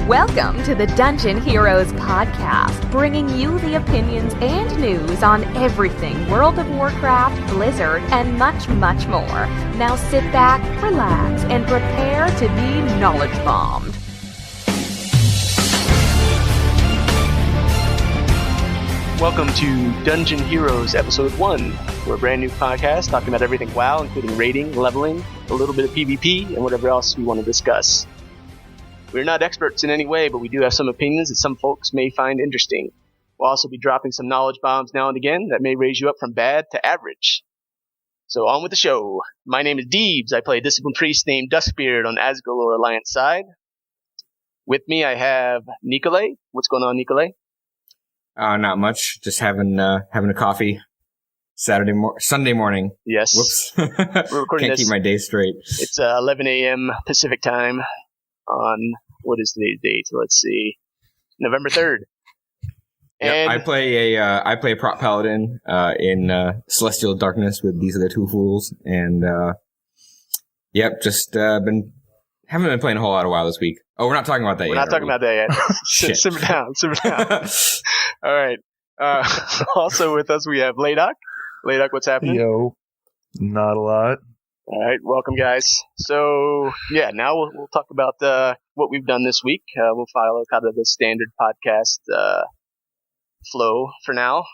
Welcome to the Dungeon Heroes podcast, bringing you the opinions and news on everything World of Warcraft, Blizzard, and much, much more. Now sit back, relax, and prepare to be knowledge bombed. Welcome to Dungeon Heroes Episode 1. We're a brand new podcast talking about everything WoW, including raiding, leveling, a little bit of PvP, and whatever else we want to discuss. We're not experts in any way, but we do have some opinions that some folks may find interesting. We'll also be dropping some knowledge bombs now and again that may raise you up from bad to average. So on with the show. My name is Deebs. I play a disciplined priest named Duskbeard on Asgalore Alliance side. With me I have Nikolay. What's going on, Nikolay? Not much. Just having a coffee. Sunday morning. Yes. Whoops. We're recording Can't this. keep my day straight. It's 11 a.m. Pacific time on, what is today's date? Let's see. November 3rd. And I play a prop paladin in Celestial Darkness with These Are the Two Fools, and haven't been playing a whole lot of WoW this week. Oh, we're not talking about that yet. We're not talking about that yet. Shit. Simmer down. All right. Also with us we have Laydock. Laydock, what's happening? Yo, not a lot. All right, welcome guys. So yeah, now we'll talk about what we've done this week. We'll follow kind of the standard podcast flow for now.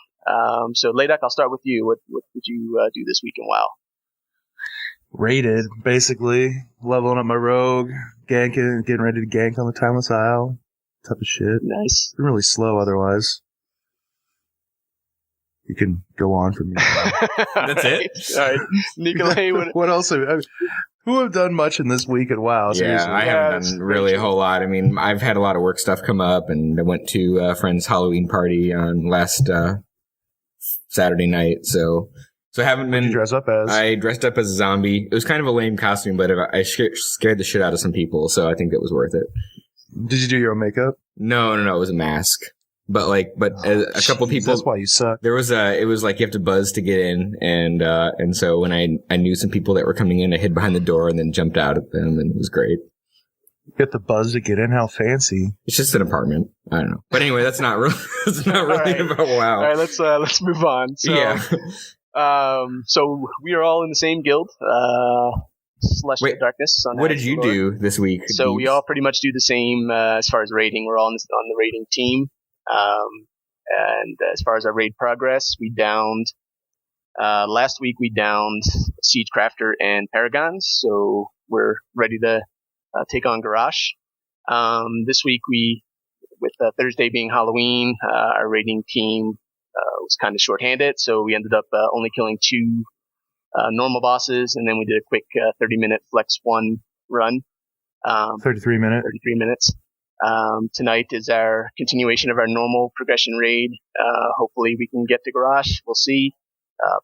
So Laydock, I'll start with you. What did you do this week in WoW? Raided, basically. Leveling up my rogue, ganking, getting ready to gank on the Timeless Isle. Type of shit. Nice. Been really slow otherwise. You can go on from me. That's it? All right. Nikolay, What else? Who have done much in this week at WoW? Yeah, Seriously. I haven't done really a whole lot. I mean, I've had a lot of work stuff come up, and I went to a friend's Halloween party on last Saturday night, so I haven't been. What'd you dress up as? I dressed up as a zombie. It was kind of a lame costume, but I scared the shit out of some people, so I think that was worth it. Did you do your own makeup? No, it was a mask. But a couple people. That's why you suck. It was like you have to buzz to get in, and so when I knew some people that were coming in, I hid behind the door and then jumped out at them, and it was great. You get the buzz to get in. How fancy! It's just an apartment. I don't know. But anyway, that's not really right. about WoW. All right, let's move on. So, yeah. So we are all in the same guild, Celestial Darkness. What did you do this week? So we all pretty much do the same as far as raiding. We're all on the raiding team. And as far as our raid progress, we downed last week. We downed Siegecrafter and Paragons, so we're ready to take on Garrosh. This week, with Thursday being Halloween, our raiding team was kind of shorthanded, so we ended up only killing 2 normal bosses, and then we did a quick 30-minute Flex 1 run. 33 minutes. 33 minutes. Tonight is our continuation of our normal progression raid. Hopefully we can get to Garrosh. We'll see.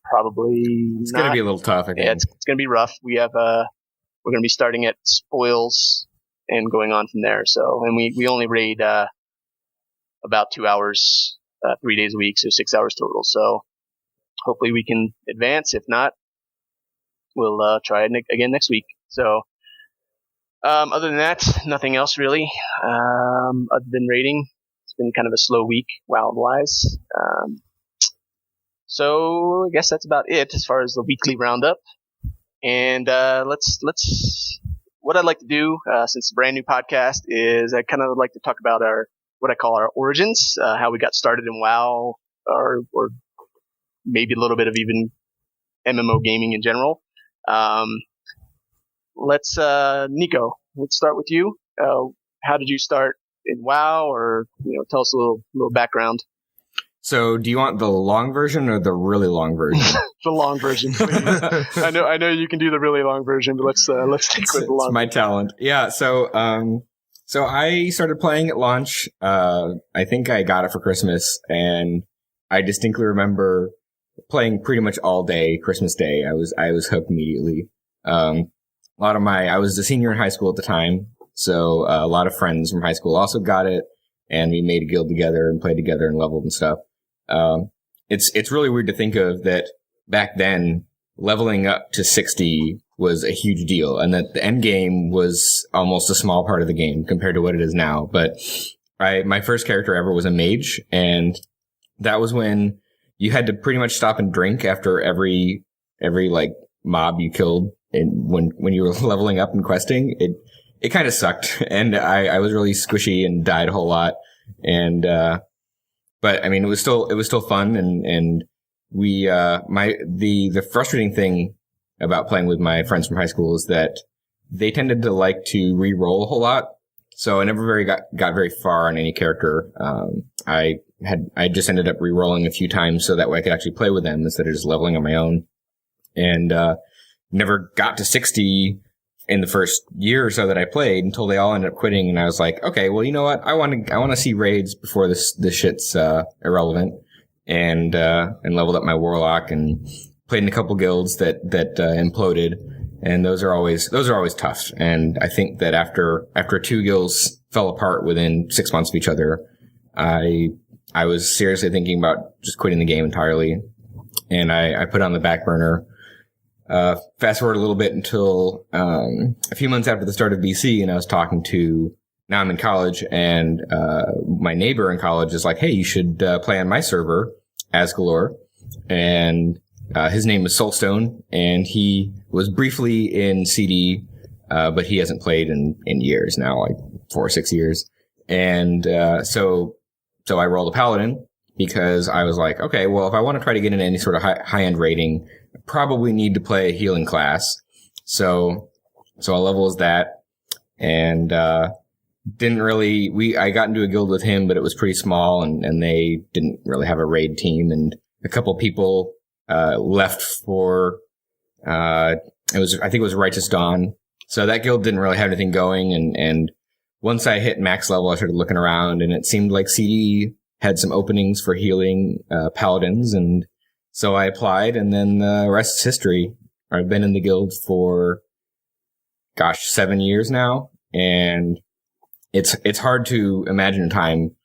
Probably it's going to be a little tough, I think. Yeah, it's going to be rough. We have, we're going to be starting at spoils and going on from there. So, and we only raid, about 2 hours, 3 days a week. So 6 hours total. So hopefully we can advance. If not, we'll, try it again next week. So, other than that, nothing else really, other than raiding. It's been kind of a slow week, WoW-wise. So I guess that's about it as far as the weekly roundup. And, what I'd like to do, since it's a brand new podcast, is I kind of like to talk about what I call our origins, how we got started in WoW, or maybe a little bit of even MMO gaming in general. Nico, let's start with you. How did you start in WoW, or, tell us a little background. So, do you want the long version or the really long version? The long version, please. I know you can do the really long version, but let's stick with the long. It's my talent. Yeah. So I started playing at launch. I think I got it for Christmas, and I distinctly remember playing pretty much all day Christmas Day. I was hooked immediately. I was a senior in high school at the time, so a lot of friends from high school also got it, and we made a guild together and played together and leveled and stuff. It's really weird to think of that back then, leveling up to 60 was a huge deal, and that the end game was almost a small part of the game compared to what it is now. But my first character ever was a mage, and that was when you had to pretty much stop and drink after every like mob you killed, and when you were leveling up and questing. It kind of sucked, and I was really squishy and died a whole lot, and but I mean it was still fun, and we the frustrating thing about playing with my friends from high school is that they tended to like to re-roll a whole lot. So I never got very far on any character. I just ended up re-rolling a few times so that way I could actually play with them instead of just leveling on my own. And never got to 60 in the first year or so that I played until they all ended up quitting. And I was like, okay, well, you know what? I want to see raids before this shit's irrelevant. And leveled up my warlock and played in a couple guilds that imploded, and those are always tough. And I think that after 2 guilds fell apart within 6 months of each other, I was seriously thinking about just quitting the game entirely, and I put it on the back burner. Fast forward a little bit until a few months after the start of BC, and I was talking to. Now I'm in college, and my neighbor in college is like, "Hey, you should play on my server, Asgalore," and his name is Soulstone, and he was briefly in CD, but he hasn't played in years now, like 4 or 6 years. And so I rolled a paladin because I was like, okay, well, if I want to try to get into any sort of high end rating, I probably need to play a healing class. So I level as that, and didn't really. I got into a guild with him, but it was pretty small, and they didn't really have a raid team, and a couple people left for, I think it was Righteous Dawn. So that guild didn't really have anything going. And once I hit max level, I started looking around, and it seemed like CD had some openings for healing, paladins. And so I applied, and then the rest is history. I've been in the guild for, 7 years now. And it's hard to imagine a time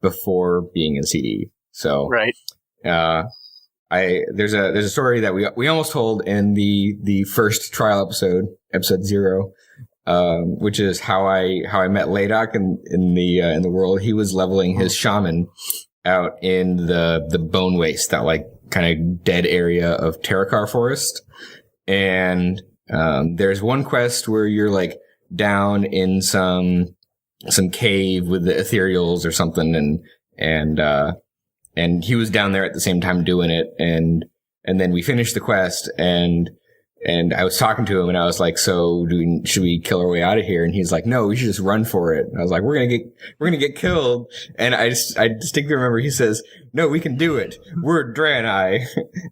before being in CD. So, right. There's a story that we almost told in the first trial episode 0, which is how I met Ladok in the world. He was leveling his shaman out in the Bone Waste, that like kind of dead area of Terakar Forest. And there's one quest where you're like down in some cave with the ethereals or something, and he was down there at the same time doing it, and then we finished the quest, and I was talking to him, and I was like, so should we kill our way out of here? And he's like, no, we should just run for it. And I was like, we're gonna get killed. And I distinctly remember he says, no, we can do it. We're Draenei.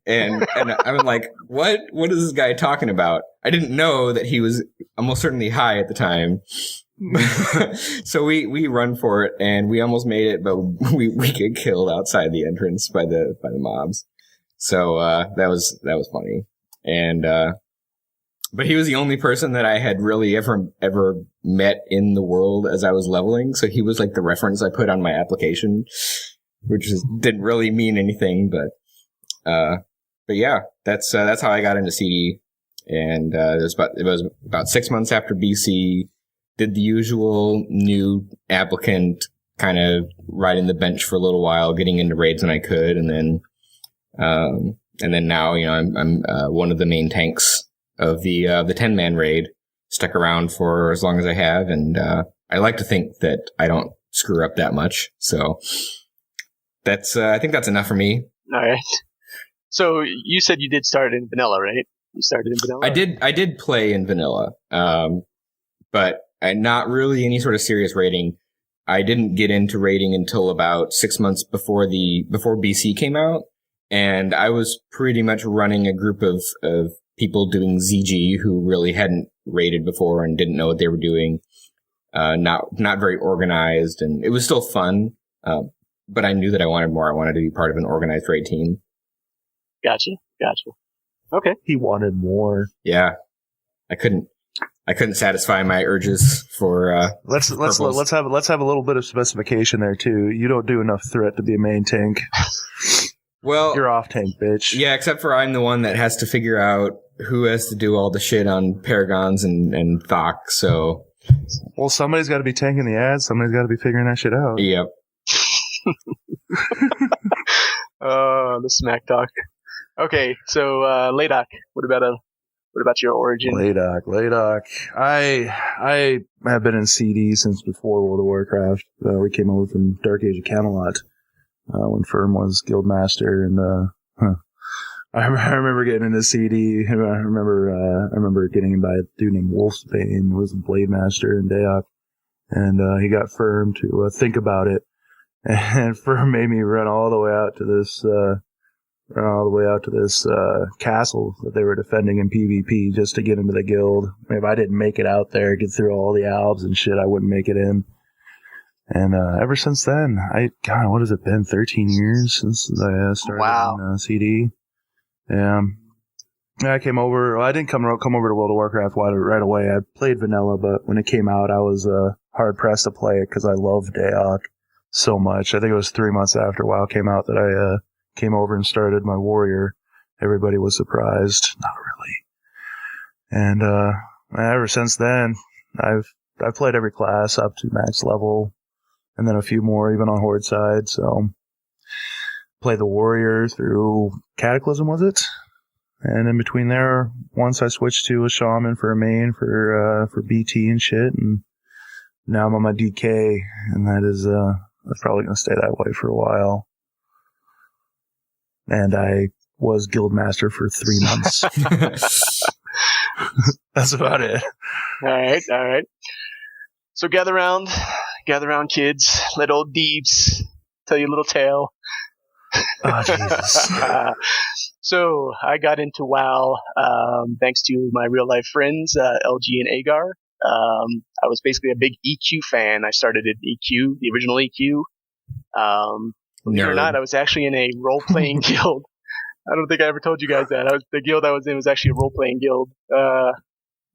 and I'm like, what is this guy talking about? I didn't know that he was almost certainly high at the time. So we run for it, and we almost made it, but we get killed outside the entrance by the mobs. So that was funny. And but he was the only person that I had really ever met in the world as I was leveling. So he was like the reference I put on my application, which didn't really mean anything, but yeah, that's how I got into CD. And it was about 6 months after BC. Did the usual new applicant kind of riding the bench for a little while, getting into raids when I could, and then now, I'm one of the main tanks of the 10-man raid. Stuck around for as long as I have, and I like to think that I don't screw up that much. So that's I think that's enough for me. All right. So you said you did start in vanilla, right? You started in vanilla. I did play in vanilla, but not really any sort of serious raiding. I didn't get into raiding until about 6 months before BC came out, and I was pretty much running a group of people doing ZG who really hadn't raided before and didn't know what they were doing. Not very organized, and it was still fun. But I knew that I wanted more. I wanted to be part of an organized raid team. Gotcha. Okay. He wanted more. Yeah. I couldn't satisfy my urges for let's have a little bit of specification there too. You don't do enough threat to be a main tank. Well, you're off tank, bitch. Yeah, except for I'm the one that has to figure out who has to do all the shit on Paragons and Thok. So, well, somebody's got to be tanking the ads. Somebody's got to be figuring that shit out. yep. The smack talk. Okay, so Laydock, what about your origin? Laydock. I have been in CD since before World of Warcraft. We came over from Dark Age of Camelot when Firm was Guildmaster, and I remember getting into CD. I remember getting in by a dude named Wolfsbane, who was a Blade Master in Daok, and he got Firm to think about it, and Firm made me run all the way out to this castle that they were defending in PvP just to get into the guild. If I didn't make it out there, get through all the albs and shit, I wouldn't make it in. And ever since then, what has it been? 13 years since I started in CD. Yeah, I came over. Well, I didn't come over to World of Warcraft right away. I played vanilla, but when it came out, I was hard pressed to play it because I loved Daok so much. I think it was 3 months after WoW came out that I came over and started my warrior. Everybody was surprised. Not really. And ever since then, I've played every class up to max level, and then a few more even on Horde side. So played the warrior through Cataclysm, was it? And in between there, once I switched to a shaman for a main for BT and shit, and now I'm on my DK, and that's probably gonna stay that way for a while. And I was Guildmaster for 3 months. That's about it. All right. So gather round, kids. Let old Deebs tell you a little tale. Oh, Jesus. So I got into WoW thanks to my real life friends, LG and Agar. I was basically a big EQ fan. I started at EQ, the original EQ. Believe it or not, I was actually in a role-playing guild. I don't think I ever told you guys that. The guild I was in was actually a role-playing guild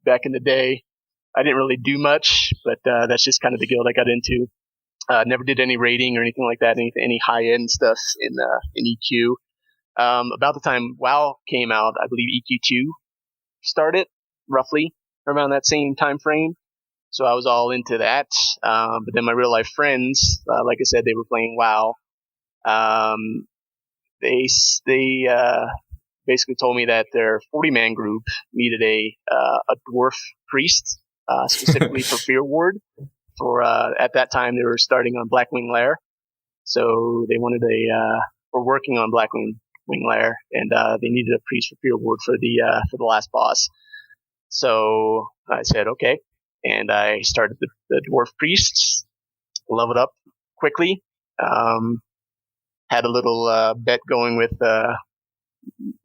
back in the day. I didn't really do much, but that's just kind of the guild I got into. Never did any raiding or anything like that, any high-end stuff in EQ. About the time WoW came out, I believe EQ2 started, roughly, around that same time frame. So I was all into that. But then my real-life friends, like I said, they were playing WoW. They basically told me that their 40-man group needed a dwarf priest, specifically for Fear Ward. At that time, they were starting on Blackwing Lair. So they wanted were working on Blackwing Lair, and they needed a priest for Fear Ward for the last boss. So I said, okay. And I started the dwarf priests, leveled up quickly. Had a little bet going with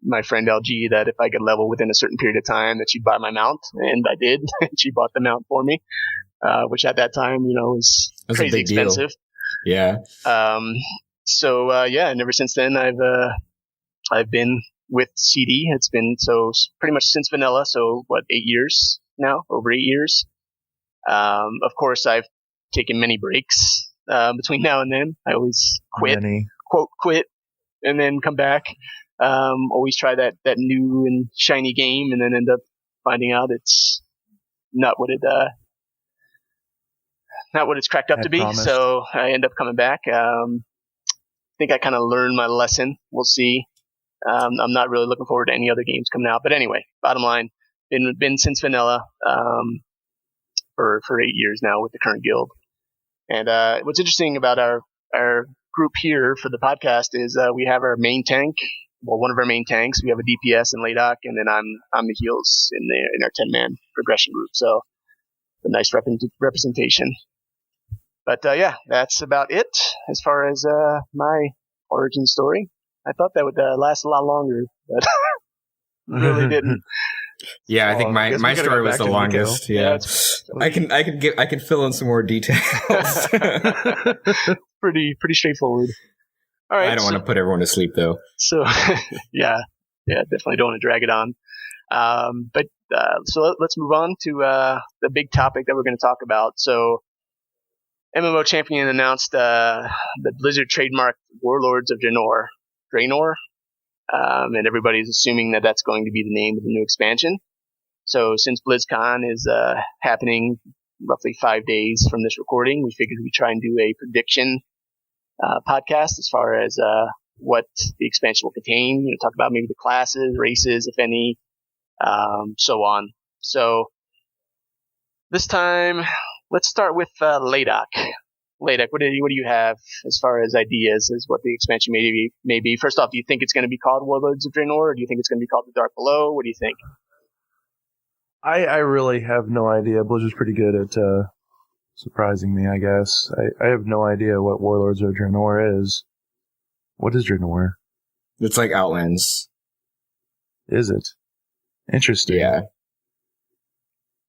my friend LG that if I could level within a certain period of time that she'd buy my mount, and I did. She bought the mount for me, which at that time, was crazy expensive. Yeah. So and ever since then I've been with CD. It's been pretty much since vanilla. So 8 years now? Over 8 years. Of course, I've taken many breaks between now and then. I always quit, and then come back. Always try that new and shiny game, and then end up finding out it's not what it's cracked up to be. Promised. So I end up coming back. I think I kind of learned my lesson. We'll see. I'm not really looking forward to any other games coming out. But anyway, bottom line, been since vanilla for 8 years now with the current guild. And what's interesting about our group here for the podcast is we have our main tank. Well, one of our main tanks. We have a DPS in Laydock, and then I'm the heals in our 10-man progression group. So a nice representation. But that's about it as far as my origin story. I thought that would last a lot longer, but really didn't. Yeah, I think my story was the longest. Yeah, I can fill in some more details. Pretty straightforward. All right. I don't want to put everyone to sleep though. So yeah, definitely don't want to drag it on. But let's move on to the big topic that we're going to talk about. So MMO Champion announced the Blizzard trademark Warlords of Draenor. and everybody's assuming that that's going to be the name of the new expansion. So since BlizzCon is happening roughly 5 days from this recording, we figured we'd try and do a prediction podcast as far as what the expansion will contain. Talk about maybe the classes, races, if any, so on. So this time, let's start with Ladok. Ladok, what do you have as far as ideas as what the expansion may be? First off, do you think it's going to be called Warlords of Draenor, or do you think it's going to be called The Dark Below? What do you think? I really have no idea. Blizzard's pretty good at surprising me, I guess. I have no idea what Warlords of Draenor is. What is Draenor? It's like Outlands. Is it? Interesting. Yeah.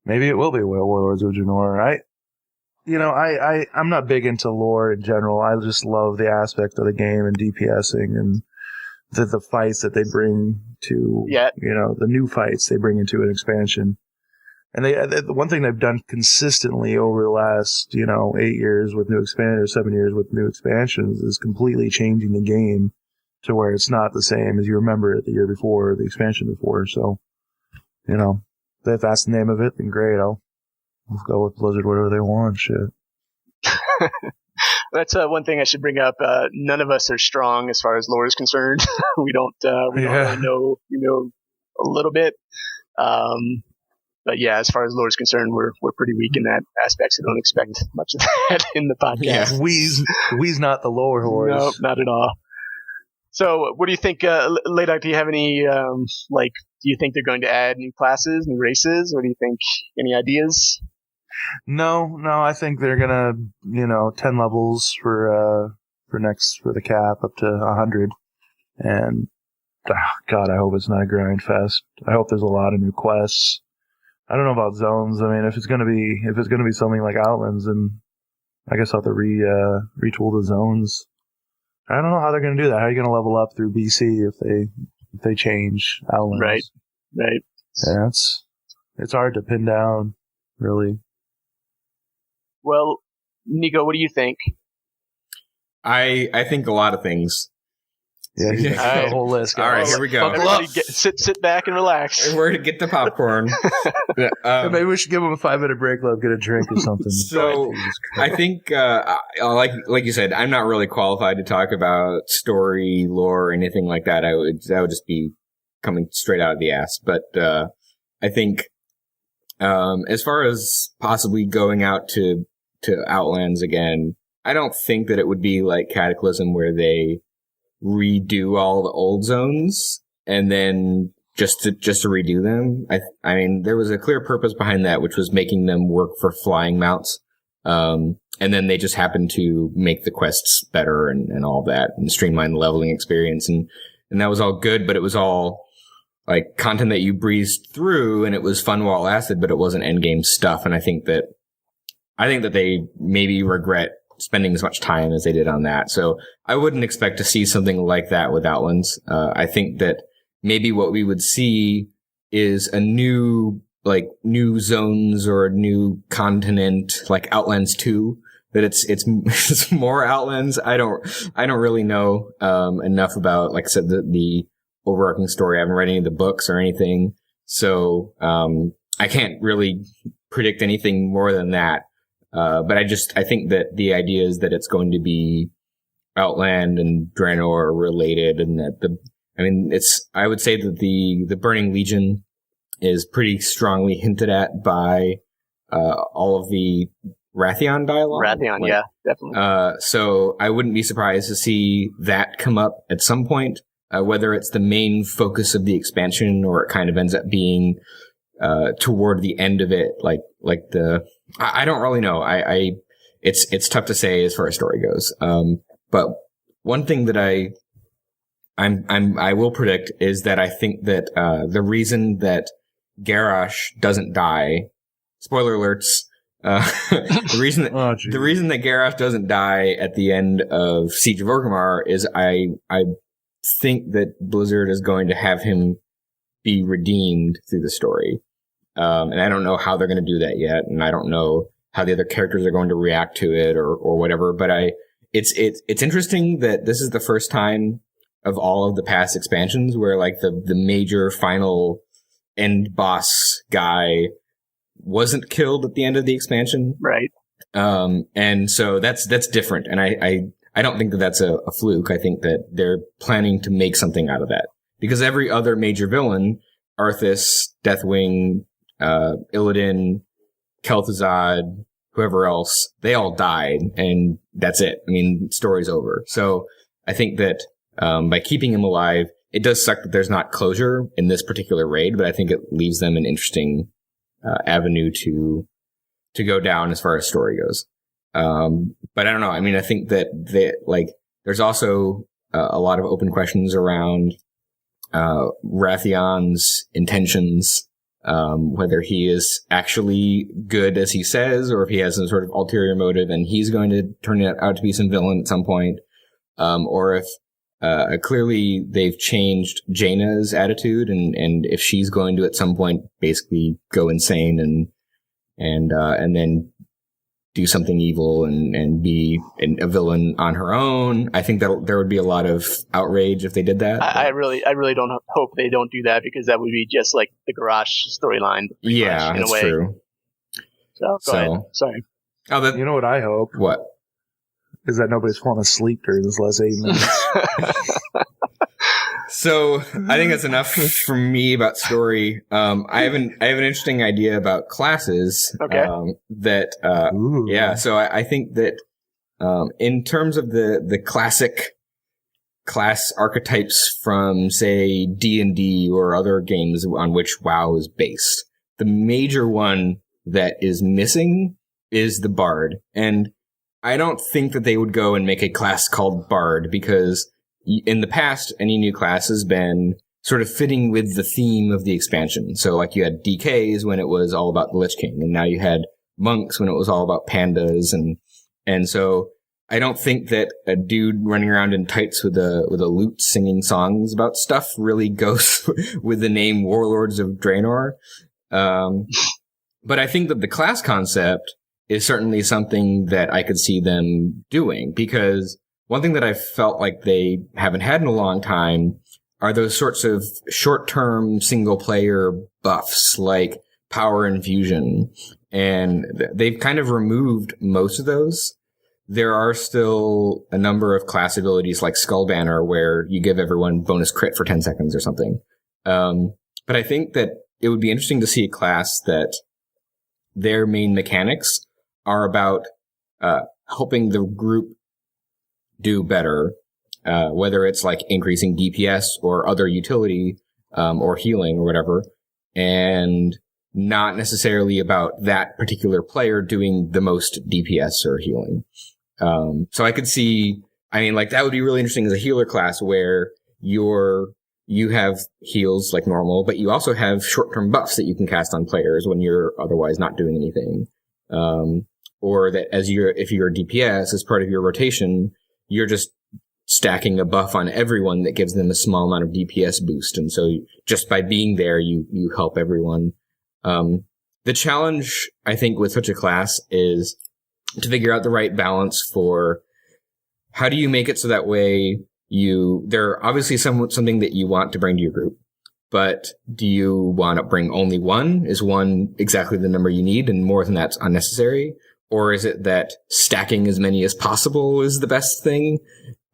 Maybe it will be Warlords of Draenor. I'm not big into lore in general. I just love the aspect of the game and DPSing and the fights that they bring to, the new fights they bring into an expansion. And the one thing they've done consistently over the last, 8 years with new expansion or 7 years with new expansions is completely changing the game to where it's not the same as you remember it the year before, the expansion before. So, if that's the name of it, then great. I'll go with Blizzard, whatever they want. Shit. That's one thing I should bring up. None of us are strong as far as lore is concerned. We don't really know, a little bit. But yeah, as far as lore is concerned, we're pretty weak in that aspect, so don't expect much of that in the podcast. Yeah. We's not the lore horse. Nope, not at all. So, what do you think, Ladok, do you have any, do you think they're going to add new classes, new races? What do you think? Any ideas? No, I think they're gonna, 10 levels for the cap up to 100. And, God, I hope it's not a grind fest. I hope there's a lot of new quests. I don't know about zones. I mean, if it's gonna be something like Outlands, then I guess I'll have to retool the zones. I don't know how they're gonna do that. How are you gonna level up through BC if they change Outlands? Right. Yeah, it's hard to pin down, really. Well, Nico, what do you think? I think a lot of things. Yeah, he's got the whole list. All right, here we go. Everybody sit back and relax. We're to get the popcorn. Maybe we should give him a 5-minute break, let him get a drink or something. So I think, like you said, I'm not really qualified to talk about story, lore, or anything like that. That would just be coming straight out of the ass. But I think, as far as possibly going out to Outlands again, I don't think that it would be like Cataclysm where they redo all the old zones and then just to redo them. I mean, there was a clear purpose behind that, which was making them work for flying mounts. And then they just happened to make the quests better and all that and streamline the leveling experience. And that was all good, but it was all like content that you breezed through and it was fun while it lasted, but it wasn't endgame stuff. And I think that they maybe regret spending as much time as they did on that. So I wouldn't expect to see something like that with Outlands. I think that maybe what we would see is a new zones or a new continent like Outlands 2, that it's more Outlands. I don't really know, enough about, like I said, the overarching story. I haven't read any of the books or anything. So, I can't really predict anything more than that. But I think that the idea is that it's going to be Outland and Draenor related, and that I would say that the Burning Legion is pretty strongly hinted at by, all of the Wrathion dialogue. Wrathion, yeah, definitely. So I wouldn't be surprised to see that come up at some point, whether it's the main focus of the expansion or it kind of ends up being, toward the end of it, I don't really know. It's tough to say as far as story goes. But one thing that I will predict is that I think that, the reason that Garrosh doesn't die, spoiler alerts, the reason that Garrosh doesn't die at the end of Siege of Orgrimmar is I think that Blizzard is going to have him be redeemed through the story. And I don't know how they're going to do that yet, and I don't know how the other characters are going to react to it or whatever. But it's interesting that this is the first time of all of the past expansions, where like the major final end boss guy wasn't killed at the end of the expansion. Right. And so that's different. And I don't think that that's a fluke. I think that they're planning to make something out of that, because every other major villain, Arthas, Deathwing, Illidan, Kel'Thuzad, whoever else, they all died, and that's it. I mean, story's over. So I think that by keeping him alive, it does suck that there's not closure in this particular raid, but I think it leaves them an interesting avenue to go down as far as story goes. But I don't know. I mean, I think that there's also a lot of open questions around Wrathion's intentions, whether he is actually good as he says, or if he has some sort of ulterior motive and he's going to turn it out to be some villain at some point, or if clearly they've changed Jaina's attitude, and if she's going to at some point basically go insane and then do something evil and be a villain on her own. I think that there would be a lot of outrage if they did that. I really don't hope they don't do that, because that would be just like the Garrosh storyline. Yeah, that's true. So go ahead. Sorry. Oh, You know what I hope? What? Is that nobody's falling asleep during this last 8 minutes. So I think that's enough for me about story. I have an interesting idea about classes. Okay. Yeah. So I think that in terms of the classic class archetypes from, say, D&D or other games on which WoW is based, the major one that is missing is the Bard. And I don't think that they would go and make a class called Bard, because in the past, any new class has been sort of fitting with the theme of the expansion. So like you had DKs when it was all about the Lich King, and now you had monks when it was all about pandas. And so I don't think that a dude running around in tights with a lute singing songs about stuff really goes with the name Warlords of Draenor. But I think that the class concept is certainly something that I could see them doing, because one thing that I felt like they haven't had in a long time are those sorts of short-term single-player buffs like power infusion. And they've kind of removed most of those. There are still a number of class abilities like Skullbanner, where you give everyone bonus crit for 10 seconds or something. But I think that it would be interesting to see a class that their main mechanics are about helping the group do better, whether it's like increasing DPS or other utility, or healing or whatever, and not necessarily about that particular player doing the most DPS or healing. So I could see, I mean, like that would be really interesting as a healer class, where you have heals like normal, but you also have short-term buffs that you can cast on players when you're otherwise not doing anything. Or that if you're a DPS, as part of your rotation, you're just stacking a buff on everyone that gives them a small amount of DPS boost. And so just by being there, you help everyone. The challenge, I think, with such a class is to figure out the right balance for how do you make it so that way they're obviously something that you want to bring to your group, but do you want to bring only one? Is one exactly the number you need and more than that's unnecessary? Or is it that stacking as many as possible is the best thing?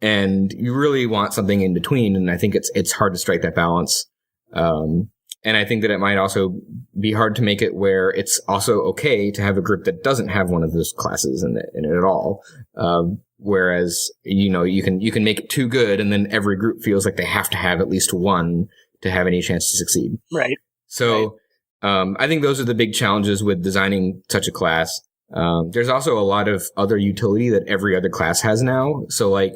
And you really want something in between. And I think it's hard to strike that balance. And I think that it might also be hard to make it where it's also okay to have a group that doesn't have one of those classes in it at all. Whereas, you can make it too good, and then every group feels like they have to have at least one to have any chance to succeed. Right. So, I think those are the big challenges with designing such a class. There's also a lot of other utility that every other class has now. So like,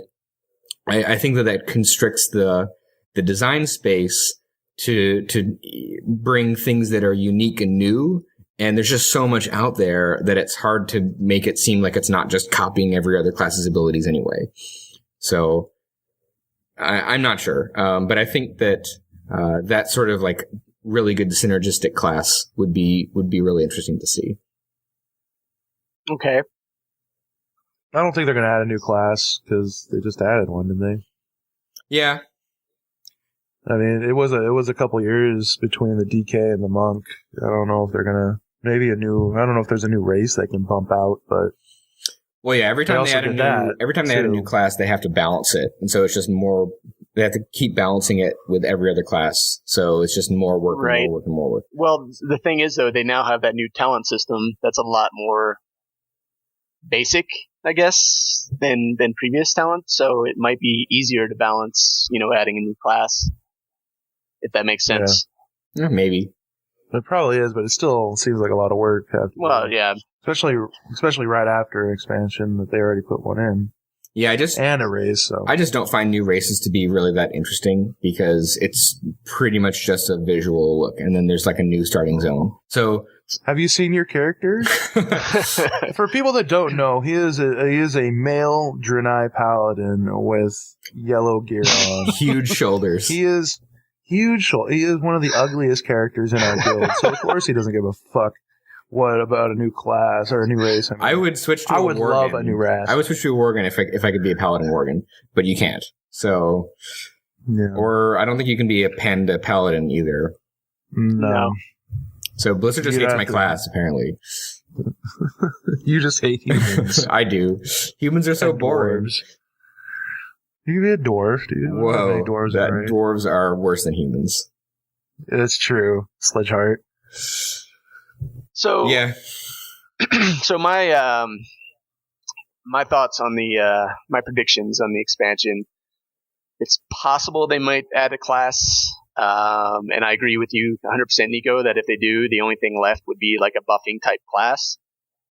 I think that constricts the design space to bring things that are unique and new. And there's just so much out there that it's hard to make it seem like it's not just copying every other class's abilities anyway. So I'm not sure. But I think that that sort of like really good synergistic class would be really interesting to see. Okay. I don't think they're going to add a new class, because they just added one, didn't they? Yeah. I mean, it was a couple years between the DK and the Monk. I don't know if they're gonna I don't know if there's a new race they can bump out, but well, yeah. Every time they add a new class, they have to balance it, and so it's just more. They have to keep balancing it with every other class, so it's just more work and more work and more work. Well, the thing is, though, they now have that new talent system that's a lot more basic, I guess, than previous talent. So it might be easier to balance, adding a new class, if that makes sense. Yeah, maybe. It probably is, but it still seems like a lot of work. Well, yeah. Especially right after an expansion that they already put one in. Yeah, and a race. So I just don't find new races to be really that interesting because it's pretty much just a visual look, and then there's like a new starting zone. So, have you seen your character? For people that don't know, he is a male Draenei paladin with yellow gear on, huge shoulders. He is huge. He is one of the ugliest characters in our guild, so of course he doesn't give a fuck. What about a new class or a new race? I would switch to a Worgen. I would love a new race. I would switch to a Worgen if I could be a Paladin Worgen, but you can't. So, yeah. Or I don't think you can be a Panda Paladin either. No. So Blizzard just hates my class, apparently. You just hate humans. I do. Humans are so boring. You can be a dwarf, dude. Whoa, dwarves are worse than humans. It's true. Sledgeheart. So yeah. So my my thoughts on my predictions on the expansion. It's possible they might add a class, and I agree with you 100%, Nico, that if they do, the only thing left would be like a buffing type class.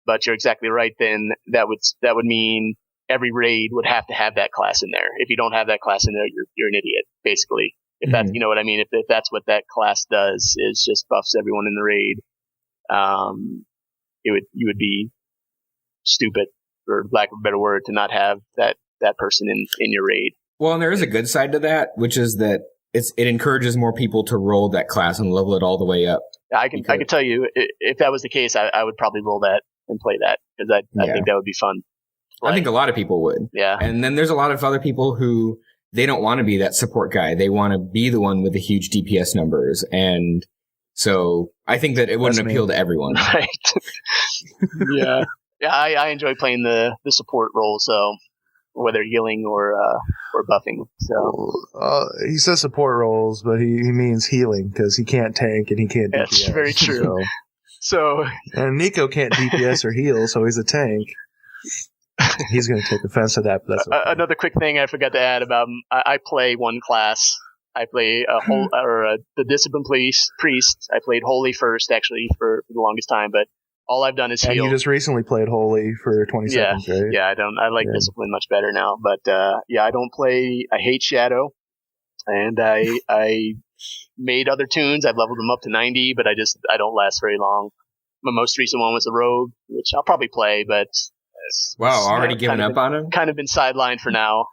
But you're exactly right. Then that would mean every raid would have to have that class in there. If you don't have that class in there, you're an idiot, basically. If that's you know what I mean. If that's what that class does, is just buffs everyone in the raid. You would be stupid, for lack of a better word, to not have that person in your raid. Well, and there is a good side to that, which is that it encourages more people to roll that class and level it all the way up. I can tell you, if that was the case, I would probably roll that and play that, because I think that would be fun. I think a lot of people would. Yeah. And then there's a lot of other people who they don't want to be that support guy. They want to be the one with the huge DPS numbers. And so I think that it wouldn't appeal to everyone. Right. Yeah. Yeah, I enjoy playing the support role, so whether healing or buffing. So he says support roles, but he means healing because he can't tank and he can't DPS. That's very true. So and Nico can't DPS or heal, so he's a tank. He's going to take offense to that, but that's okay. Another quick thing I forgot to add about him. I play one class. I play the Discipline Priest. I played Holy first, actually, for the longest time, but all I've done is heal. And you just recently played Holy for 20 seconds, right? Yeah, I like Discipline much better now. But I don't play. I hate Shadow, and I made other tunes. I've leveled them up to 90, but I don't last very long. My most recent one was a Rogue, which I'll probably play, but already given up on him. Kind of been sidelined for now.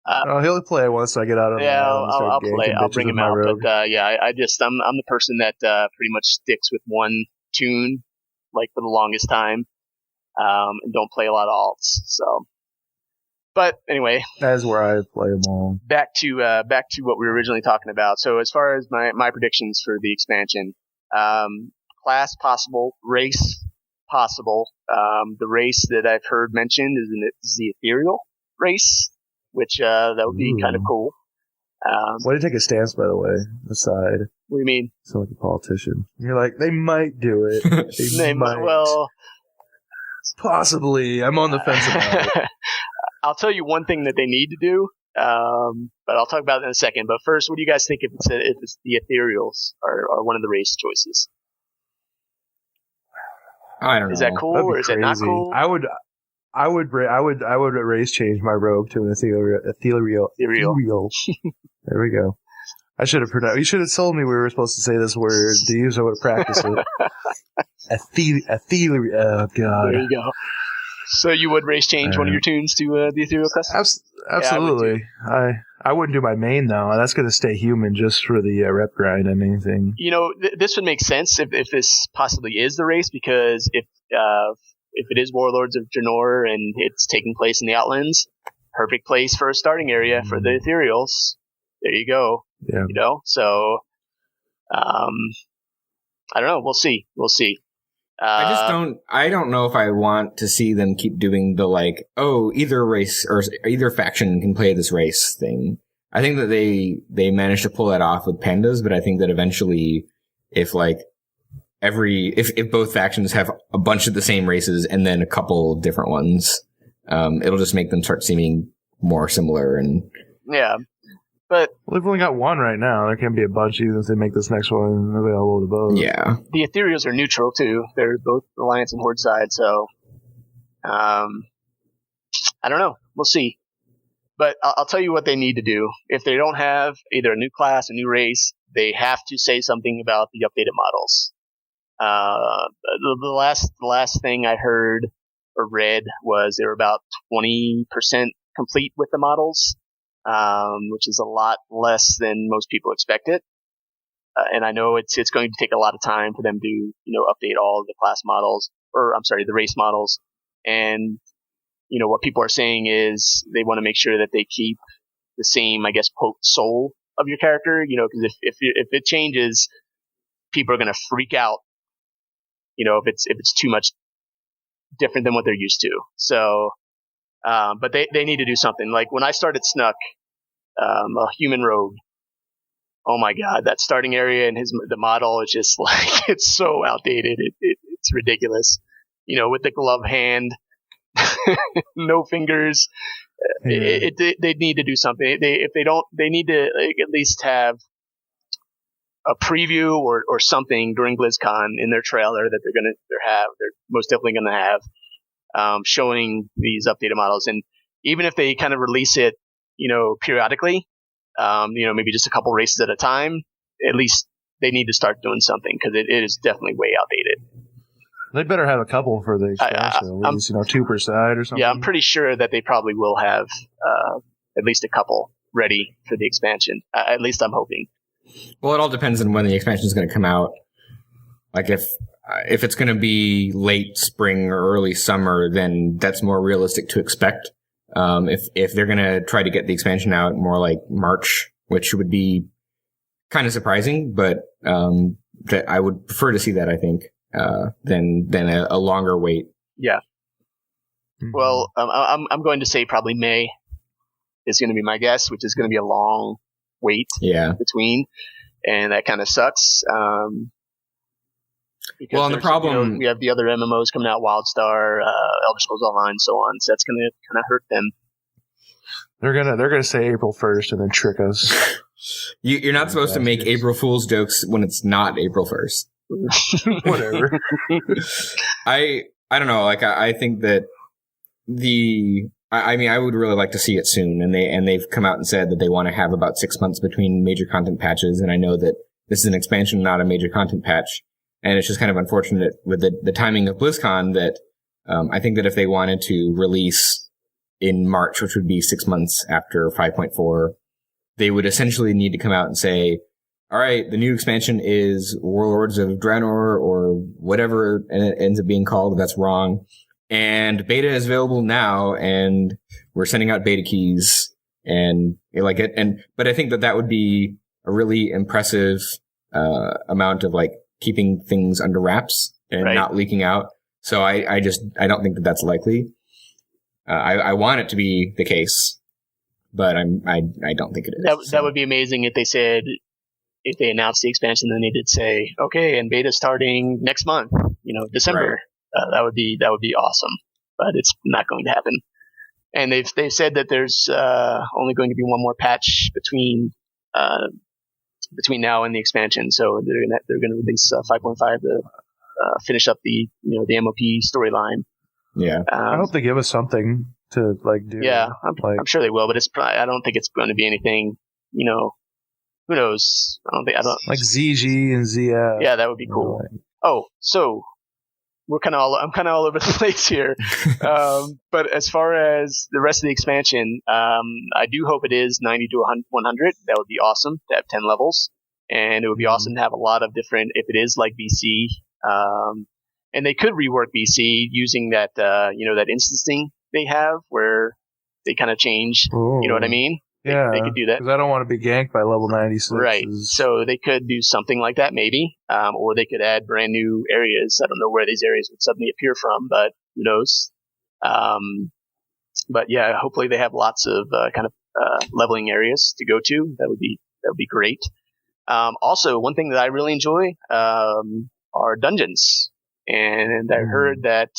He'll play once I get out of the I'll play. I'll bring him out. Rogue. But I'm the person that pretty much sticks with one tune like for the longest time, and don't play a lot of alts. So, but anyway, that's where I play them all. Back to what we were originally talking about. So as far as my predictions for the expansion, class possible, race possible. The race that I've heard mentioned is the ethereal race, which that would be kind of cool. Why do you take a stance, by the way, aside? What do you mean? You sound like a politician. You're like, they might do it. They might. Well, possibly. I'm on the fence about it. I'll tell you one thing that they need to do, but I'll talk about it in a second. But first, what do you guys think if it's the ethereals are one of the race choices? I don't know. Is that cool or is that not cool? I would race change my rogue to an ethereal. There we go. I should have pronounced. You should have told me we were supposed to say this word to use. I would have practiced it. Ethereal. Oh God. There you go. So you would race change one of your tunes to the ethereal class? Absolutely. Yeah, I wouldn't do my main though. That's going to stay human just for the rep grind and anything. This would make sense if this possibly is the race, because if it is Warlords of Draenor and it's taking place in the Outlands, perfect place for a starting area for the ethereals. There you go. Yeah. So I don't know. We'll see. I don't know if I want to see them keep doing the like, either race or either faction can play this race thing. I think that they managed to pull that off with pandas, but I think that eventually if both factions have a bunch of the same races and then a couple different ones, it'll just make them start seeming more similar. And yeah, but they've only got one right now. There can be a bunch even if they make this next one available to both. Yeah, the Ethereals are neutral too. They're both Alliance and Horde side, so I don't know. We'll see. But I'll tell you what they need to do. If they don't have either a new class, a new race, they have to say something about the updated models. The last thing I heard or read was they were about 20% complete with the models, which is a lot less than most people expected. And I know it's going to take a lot of time for them to update all of the class models, the race models. And what people are saying is they want to make sure that they keep the same, I guess, quote, soul of your character, because if it changes, people are going to freak out, if it's too much different than what they're used to. So, but they need to do something. Like when I started Snuck, a human rogue, oh my God, that starting area and the model is just like, it's so outdated. It's ridiculous, with the glove hand, no fingers. Yeah. They need to do something. They need to at least have a preview or something during BlizzCon in their trailer that they're most definitely going to have, showing these updated models. And even if they kind of release it, periodically, maybe just a couple races at a time, at least they need to start doing something because it is definitely way outdated. They better have a couple for the expansion, at least, 2 per side or something. Yeah, I'm pretty sure that they probably will have at least a couple ready for the expansion. At least I'm hoping. Well, it all depends on when the expansion is going to come out. Like if it's going to be late spring or early summer, then that's more realistic to expect. If they're going to try to get the expansion out more like March, which would be kind of surprising, but that I would prefer to see that, I think. Than a longer wait. Yeah. Well, I'm going to say probably May is going to be my guess, which is going to be a long wait between, and that kind of sucks. Well, and the problem we have the other MMOs coming out, WildStar, Elder Scrolls Online, and so on. So that's going to kind of hurt them. They're gonna say April 1st and then trick us. You're not supposed to make April Fool's jokes when it's not April 1st. Whatever. I don't know. Like I think that I would really like to see it soon, and they've come out and said that they want to have about 6 months between major content patches. And I know that this is an expansion, not a major content patch, and it's just kind of unfortunate with the timing of BlizzCon that I think that if they wanted to release in March, which would be 6 months after 5.4, they would essentially need to come out and say, all right, the new expansion is Warlords of Draenor or whatever it ends up being called if that's wrong. And beta is available now, and we're sending out beta keys and like it. But I think that would be a really impressive amount of like keeping things under wraps and not leaking out. So I don't think that that's likely. I want it to be the case, but I don't think it is. That would be amazing if they said, if they announced the expansion, then they did say, okay, and beta starting next month, December. Right. That would be awesome, but it's not going to happen. And they've said that there's only going to be one more patch between now and the expansion. So they're gonna release 5.5 to finish up the MOP storyline. Yeah, I hope they give us something to like do. Yeah, I'm sure they will, but I don't think it's going to be anything. Who knows? I don't like ZG and ZF. Yeah, that would be cool. Oh, so I'm kind of all over the place here. But as far as the rest of the expansion, I do hope it is 90 to 100. That would be awesome to have 10 levels, and it would be awesome to have a lot of different. If it is like BC, and they could rework BC using that that instancing they have, where they kind of change. Ooh. You know what I mean? they could do that. Because I don't want to be ganked by level 96. Right. So they could do something like that, maybe. Or they could add brand new areas. I don't know where these areas would suddenly appear from, but who knows? But yeah, hopefully they have lots of leveling areas to go to. That would be great. Also, one thing that I really enjoy are dungeons, and I heard that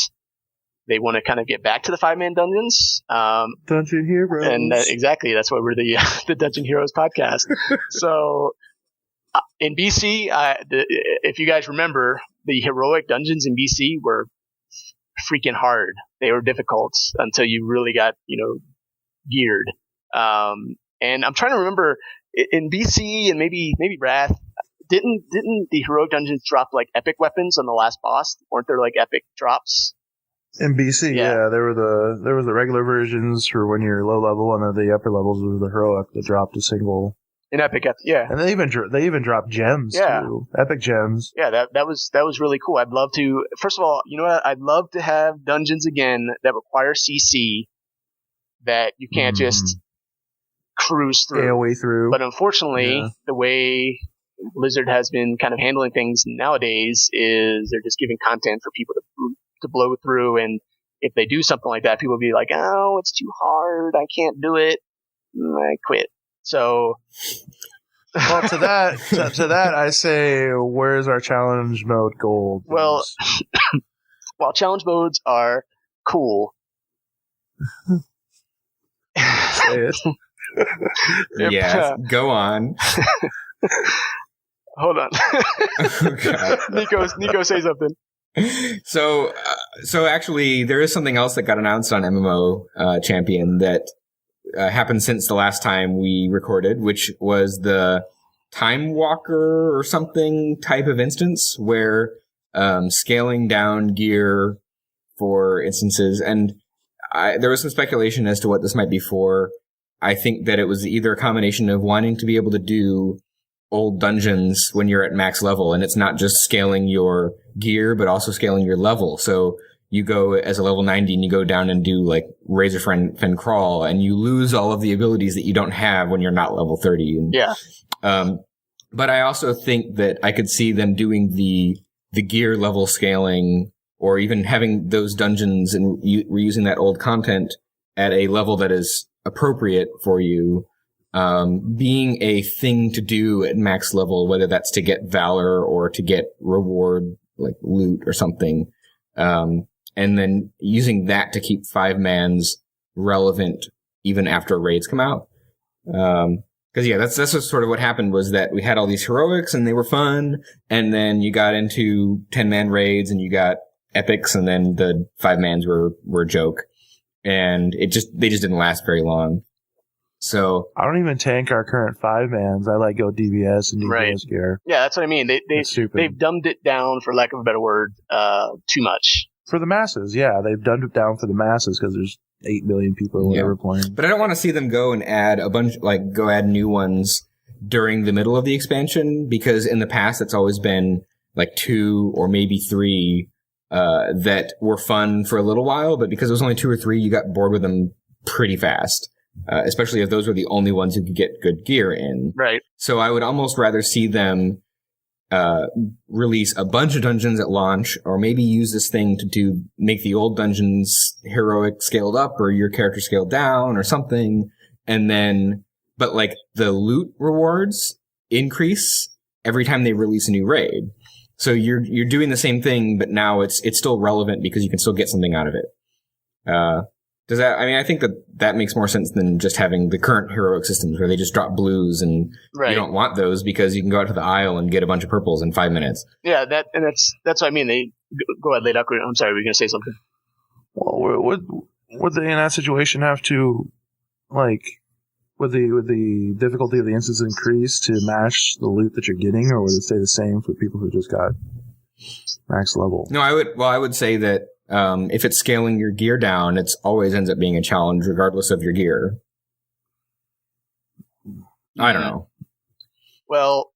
they want to kind of get back to the 5-man dungeons. Dungeon Heroes. And exactly, that's why we're the Dungeon Heroes podcast. So in BC, if you guys remember, the heroic dungeons in BC were freaking hard. They were difficult until you really got, geared. And I'm trying to remember in BC and maybe Wrath, didn't the heroic dungeons drop like epic weapons on the last boss? Weren't there like epic drops? In BC, yeah, there was the regular versions for when you're low level, and then the upper levels was the heroic that dropped a single. In epic, yeah. And they even dropped gems too, epic gems. Yeah, that was really cool. I'd love to. First of all, you know what? I'd love to have dungeons again that require CC that you can't just cruise through. AOE through. But unfortunately, the way Blizzard has been kind of handling things nowadays is they're just giving content for people to blow through, and if they do something like that, people will be like, "Oh, it's too hard. I can't do it. I quit." So, well, to that, I say, where's our challenge mode gold? Well, while challenge modes are cool, say it. Yes, go on. Hold on. Nico, say something. So actually, there is something else that got announced on MMO Champion that happened since the last time we recorded, which was the Time Walker or something type of instance where scaling down gear for instances, and there was some speculation as to what this might be for. I think that it was either a combination of wanting to be able to do old dungeons when you're at max level, and it's not just scaling your gear, but also scaling your level. So you go as a level 90 and you go down and do like Razor Fen Crawl, and you lose all of the abilities that you don't have when you're not level 30. And, yeah. But I also think that I could see them doing the gear level scaling, or even having those dungeons and reusing that old content at a level that is appropriate for you, being a thing to do at max level, whether that's to get valor or to get reward like loot or something, and then using that to keep 5-mans relevant even after raids come out. Because that's sort of what happened, was that we had all these heroics and they were fun, and then you got into 10-man raids and you got epics, and then the 5-mans were a joke, and they just didn't last very long. So I don't even tank our current 5-mans. I like go DBS and DBS gear. Yeah, that's what I mean. They've dumbed it down, for lack of a better word, too much. For the masses, yeah. They've dumbed it down for the masses because there's 8 million people or whatever playing. But I don't want to see them go and add go add new ones during the middle of the expansion, because in the past it's always been like 2 or maybe 3 that were fun for a little while, but because it was only 2 or 3, you got bored with them pretty fast. Especially if those were the only ones who could get good gear in. Right. So I would almost rather see them release a bunch of dungeons at launch, or maybe use this thing to make the old dungeons heroic scaled up, or your character scaled down or something. And then, but like the loot rewards increase every time they release a new raid. So you're doing the same thing, but now it's still relevant because you can still get something out of it. Does that? I mean, I think that makes more sense than just having the current heroic systems where they just drop blues, and you don't want those because you can go out to the aisle and get a bunch of purples in 5 minutes. Yeah, that's what I mean. They go ahead, late up. I'm sorry, were you going to say something? Well, would they in that situation have to, like, would the difficulty of the instance increase to match the loot that you're getting, or would it stay the same for people who just got max level? No, I would say that. If it's scaling your gear down, it always ends up being a challenge regardless of your gear. I don't know. Well,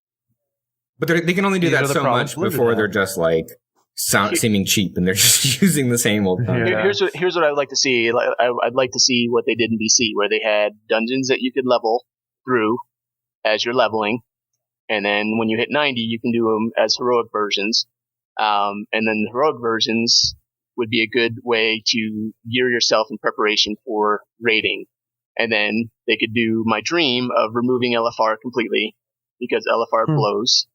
but they can only do that so much before they're just like seeming cheap, and they're just using the same old thing. Yeah. Here's what I'd like to see. I'd like to see what they did in BC, where they had dungeons that you could level through as you're leveling, and then when you hit 90, you can do them as heroic versions. And then the heroic versions would be a good way to gear yourself in preparation for raiding. And then they could do my dream of removing LFR completely, because LFR blows.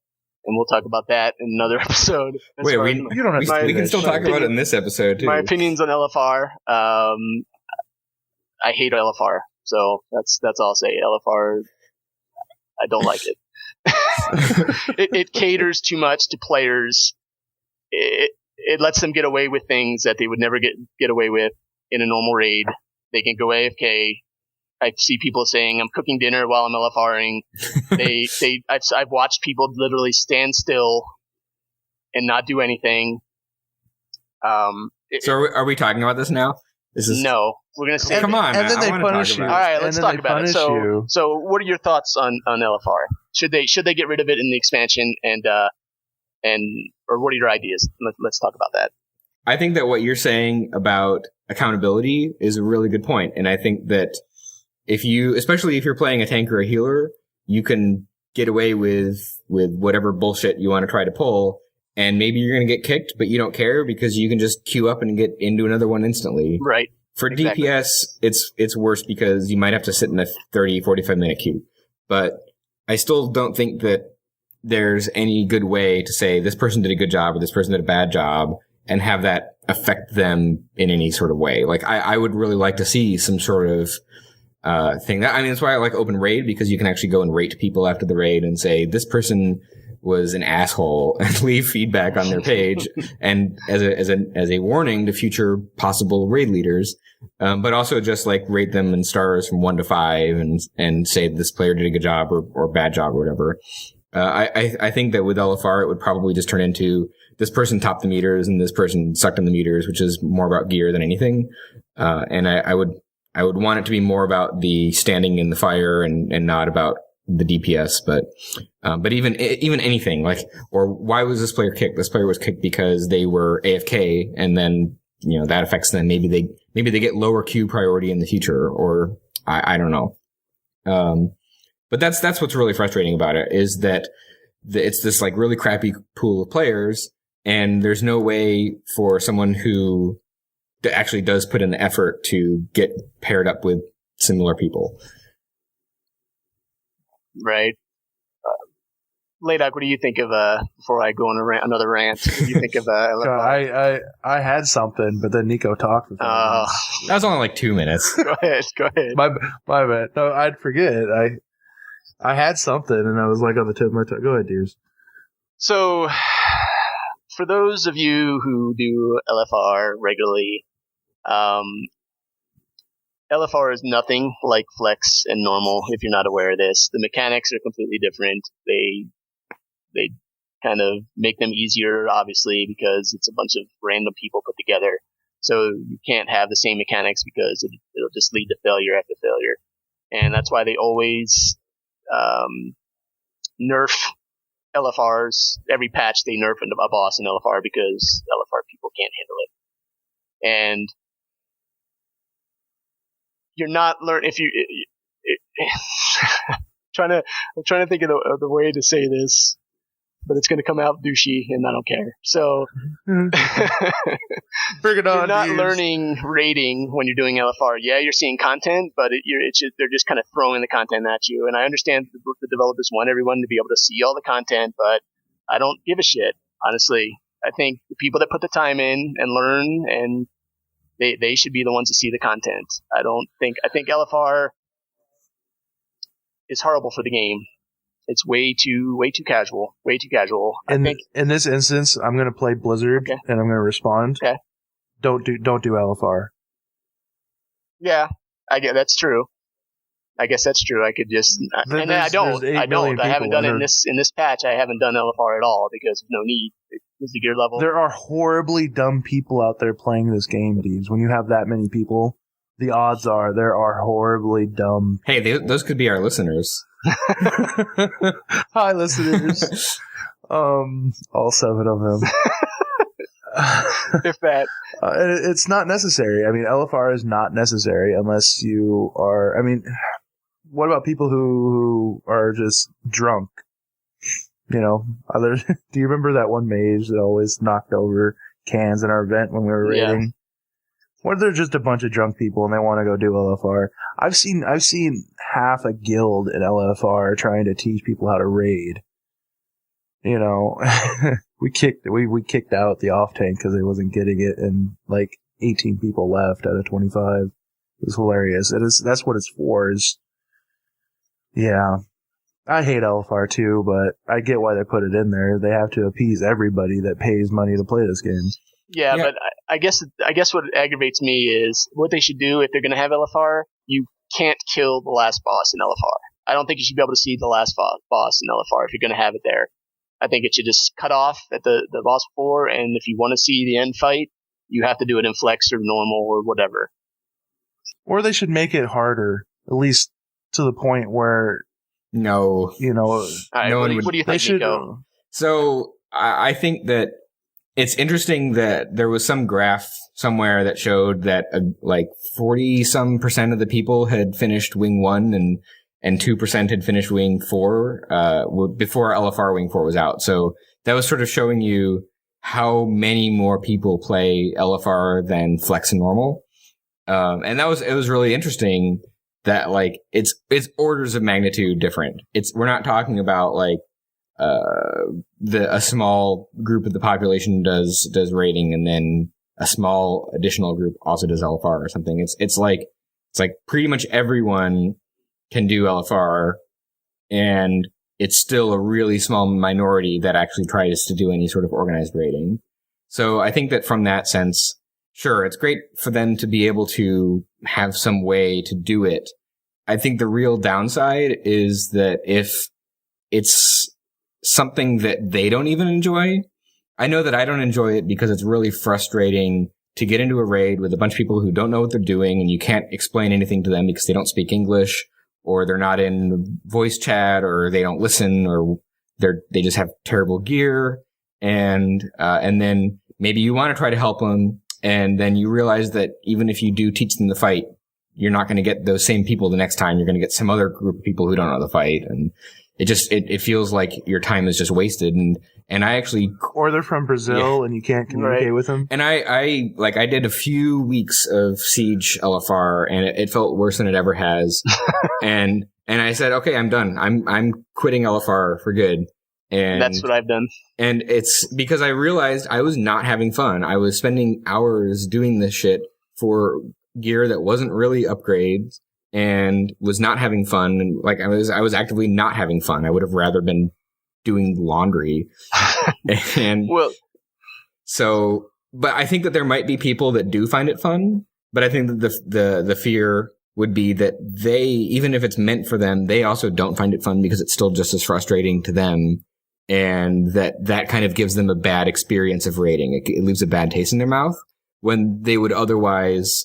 And we'll talk about that in another episode. Wait, we can still talk about it in this episode, too. My opinions on LFR. I hate LFR. So that's all I'll say. LFR, I don't like it. It caters too much to players. It lets them get away with things that they would never get away with in a normal raid. They can go AFK. I see people saying I'm cooking dinner while I'm LFRing. I've watched people literally stand still and not do anything. So are we talking about this now? No, we're gonna say. Come on, and then they punish you. All right, let's talk about it. So what are your thoughts on LFR? Should they get rid of it in the expansion or what are your ideas? Let's talk about that. I think that what you're saying about accountability is a really good point, and I think that especially if you're playing a tank or a healer, you can get away with whatever bullshit you want to try to pull, and maybe you're going to get kicked, but you don't care because you can just queue up and get into another one instantly. Right. For exactly. DPS, it's worse because you might have to sit in a 30, 45 minute queue. But I still don't think that there's any good way to say this person did a good job or this person did a bad job and have that affect them in any sort of way. Like, I would really like to see some sort of thing. That's why I like open raid, because you can actually go and rate people after the raid and say this person was an asshole and leave feedback on their page and as a warning to future possible raid leaders. But also just like rate them in stars from 1 to 5 and say this player did a good job or bad job or whatever. I think that with LFR, it would probably just turn into this person topped the meters and this person sucked in the meters, which is more about gear than anything. And I would want it to be more about the standing in the fire and not about the DPS, but even anything like, or why was this player kicked? This player was kicked because they were AFK, and then that affects them. Maybe they get lower queue priority in the future, or I don't know. But that's what's really frustrating about it, is that it's this like really crappy pool of players, and there's no way for someone who actually does put in the effort to get paired up with similar people. Right. Laydock, what do you think of, before I go on another rant, what do you think of, I had something, but then Nico talked for that was only like 2 minutes. Go ahead. My bad. No, I'd forget. I had something, and I was like on the tip of my tongue. Go ahead, Deers. So, for those of you who do LFR regularly, LFR is nothing like Flex and normal, if you're not aware of this. The mechanics are completely different. They kind of make them easier, obviously, because it's a bunch of random people put together. So you can't have the same mechanics because it'll just lead to failure after failure. And that's why they always nerf LFRs. Every patch they nerf a boss in LFR because LFR people can't handle it. And you're not if you I'm trying to think of the way to say this, but it's going to come out douchey, and I don't care. So, Bring it on. You're not dudes. learning rating when you're doing LFR. Yeah, you're seeing content, but they're just kind of throwing the content at you. And I understand the developers want everyone to be able to see all the content, but I don't give a shit, honestly. I think the people that put the time in and learn, and they should be the ones to see the content. I think LFR is horrible for the game. It's way too casual. Way too casual. In this instance, I'm going to play Blizzard, and I'm going to respond. Okay. Don't do LFR. Yeah, that's true. I guess that's true. I could just, I don't. I haven't done it in this patch. I haven't done LFR at all because of no need. It's the gear level. There are horribly dumb people out there playing this game, Deebs. When you have that many people, the odds are there are horribly dumb. Hey, those could be our listeners. Hi, listeners. All 7 of them. if that. It's not necessary. I mean, LFR is not necessary unless you are. I mean, what about people who are just drunk? You know, do you remember that one mage that always knocked over cans in our event when we were raiding? Yeah. What if they're just a bunch of drunk people and they want to go do LFR? I've seen half a guild in LFR trying to teach people how to raid. You know, we kicked out the off tank because they wasn't getting it, and like 18 people left out of 25. It was hilarious. That's what it's for. Yeah. I hate LFR too, but I get why they put it in there. They have to appease everybody that pays money to play this game. Yeah, but I guess what aggravates me is what they should do if they're going to have LFR. You can't kill the last boss in LFR. I don't think you should be able to see the last boss in LFR if you're going to have it there. I think it should just cut off at the boss before, and if you want to see the end fight, you have to do it in flex or normal or whatever. Or they should make it harder, at least to the point where no, you know, right, what do you think, Nico? So I think that it's interesting that there was some graph somewhere that showed that like 40% of the people had finished Wing 1 and 2% had finished Wing 4 before LFR Wing 4 was out. So that was sort of showing you how many more people play LFR than Flex and Normal. And it was really interesting that like it's orders of magnitude different. We're not talking about like a small group of the population does raiding and then a small additional group also does LFR or something. It's like pretty much everyone can do LFR, and it's still a really small minority that actually tries to do any sort of organized raiding. So I think that from that sense, sure, it's great for them to be able to have some way to do it. I think the real downside is that if it's something that they don't even enjoy, I know that I don't enjoy it because it's really frustrating to get into a raid with a bunch of people who don't know what they're doing and you can't explain anything to them because they don't speak English or they're not in voice chat or they don't listen or they just have terrible gear. And then maybe you want to try to help them. And then you realize that even if you do teach them the fight, you're not going to get those same people the next time. You're going to get some other group of people who don't know the fight. And it feels like your time is just wasted. And I actually, or they're from Brazil and you can't communicate with them. And I did a few weeks of Siege LFR and it felt worse than it ever has. and I said, okay, I'm done. I'm quitting LFR for good. And that's what I've done. And it's because I realized I was not having fun. I was spending hours doing this shit for gear that wasn't really upgrades and was not having fun. And like I was actively not having fun. I would have rather been doing laundry. And so, but I think that there might be people that do find it fun, but I think that the fear would be that they, even if it's meant for them, they also don't find it fun because it's still just as frustrating to them. And that kind of gives them a bad experience of raiding. It leaves a bad taste in their mouth when they would otherwise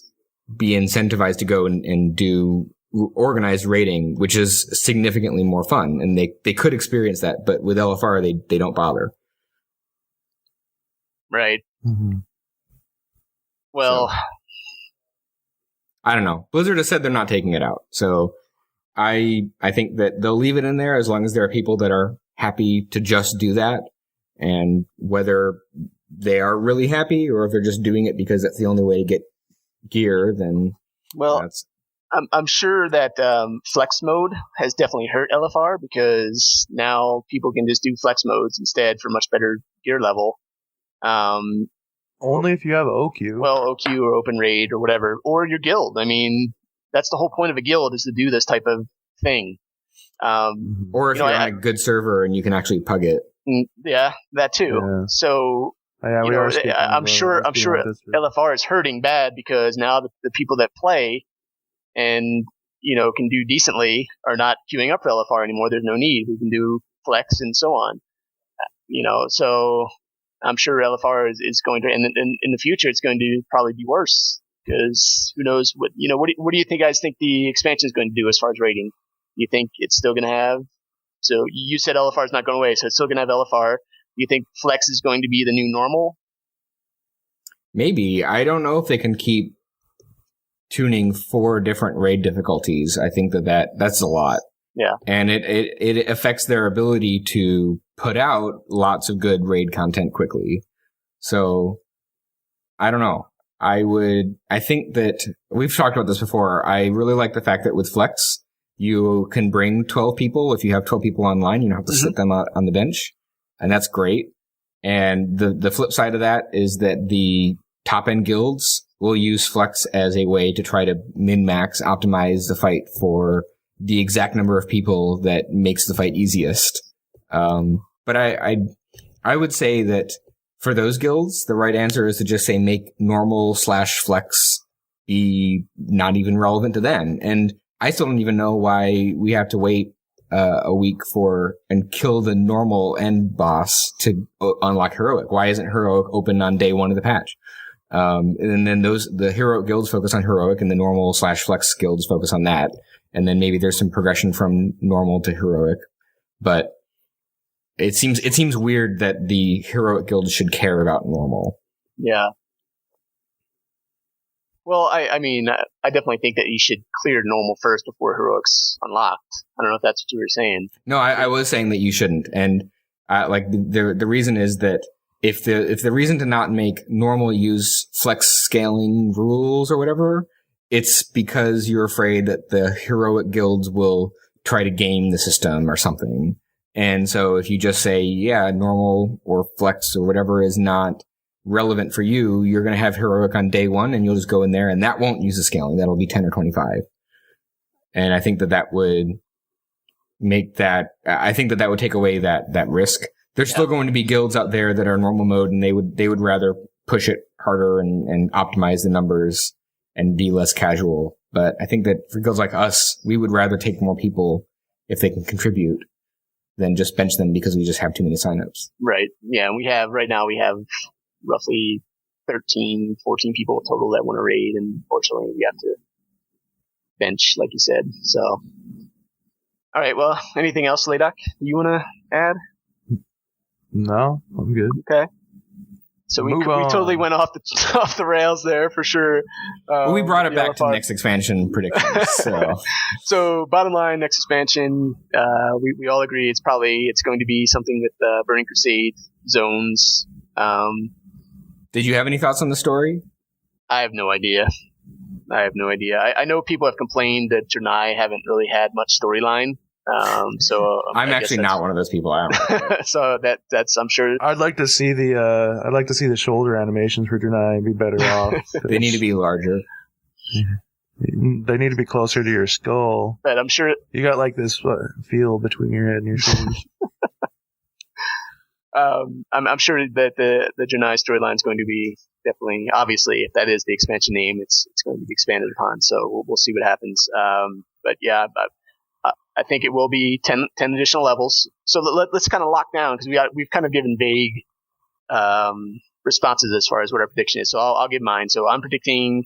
be incentivized to go and do organized raiding, which is significantly more fun. And they could experience that, but with LFR, they don't bother. Right. Mm-hmm. Well, so, I don't know. Blizzard has said they're not taking it out. So I think that they'll leave it in there as long as there are people that are happy to just do that. And whether they are really happy or if they're just doing it because that's the only way to get gear, then I'm sure that flex mode has definitely hurt LFR because now people can just do flex modes instead for much better gear level. Only if you have OQ. Well, OQ or Open Raid or whatever, or your guild. I mean, that's the whole point of a guild is to do this type of thing. Or if you're on a good server and you can actually pug it. Yeah, that too. Yeah. So I'm sure LFR is hurting bad because now the people that play and can do decently are not queuing up for LFR anymore. There's no need. We can do flex and so on. So I'm sure LFR is going to, and in the future it's going to probably be worse because who knows what do you guys think the expansion is going to do as far as rating? You think it's still going to have? So you said LFR is not going away, so it's still going to have LFR. You think Flex is going to be the new normal? Maybe. I don't know if they can keep tuning 4 different raid difficulties. I think that's a lot. Yeah. And it affects their ability to put out lots of good raid content quickly. So I don't know. I think that we've talked about this before. I really like the fact that with Flex, you can bring 12 people. If you have 12 people online, you don't have to sit them out on the bench. And that's great. And the flip side of that is that the top end guilds will use Flex as a way to try to min-max optimize the fight for the exact number of people that makes the fight easiest. But I would say that for those guilds, the right answer is to just say make normal/flex be not even relevant to them. And I still don't even know why we have to wait a week and kill the normal end boss to unlock heroic. Why isn't heroic open on day 1 of the patch? And then the heroic guilds focus on heroic, and the normal/flex guilds focus on that. And then maybe there's some progression from normal to heroic. But it seems weird that the heroic guild should care about normal. Yeah. Well, I mean, I definitely think that you should clear normal first before heroic's unlocked. I don't know if that's what you were saying. No, I was saying that you shouldn't. And like the reason is that if the reason to not make normal use flex scaling rules or whatever, it's because you're afraid that the heroic guilds will try to game the system or something. And so if you just say, yeah, normal or flex or whatever is not relevant for you, you're going to have heroic on day 1 and you'll just go in there and that won't use the scaling. That'll be 10 or 25. And I think that would make that, I think that would take away that risk. There's still going to be guilds out there that are normal mode, and they would rather push it harder and optimize the numbers and be less casual. But I think that for guilds like us, we would rather take more people if they can contribute than just bench them because we just have too many signups. Right. Yeah. And right now we have roughly 13, 14 people total that want to raid, and unfortunately we have to bench, like you said. So, all right. Well, anything else, Laydock, you want to add? No, I'm good. Okay. So we totally went off the rails there for sure. We brought it back to next expansion predictions. So bottom line, next expansion, we all agree it's going to be something with Burning Crusade zones. Did you have any thoughts on the story? I have no idea. I know people have complained that Draenei haven't really had much storyline. So I'm actually not one of those people. I don't. So that's I'm sure. I'd like to see the shoulder animations for Draenei be better off. They need to be larger. They need to be closer to your skull. But I'm sure you got like this field between your head and your shoulders. I'm sure that the Draenei storyline is going to be definitely, obviously, if that is the expansion name, it's going to be expanded upon. So we'll see what happens. But yeah. I think it will be 10 additional levels. So let's kind of lock down, because we've kind of given vague responses as far as what our prediction is. So I'll give mine. So I'm predicting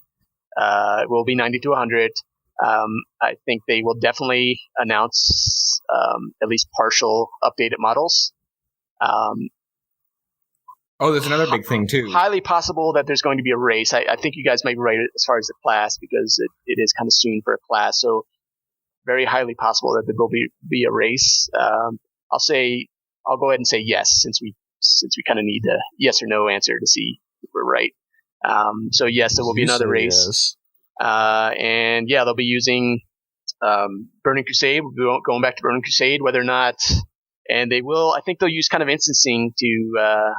it will be 90 to 100. I think they will definitely announce at least partial updated models. There's another big thing too. Highly possible that there's going to be a race. I think you guys might be right as far as the class, because it is kind of soon for a class. So very highly possible that there will be a race. I'll go ahead and say yes, since we kind of need a yes or no answer to see if we're right. So yes, there will be another race. Yes. And yeah, they'll be using Burning Crusade. We'll be going back to Burning Crusade, whether or not, and they will. I think they'll use kind of instancing to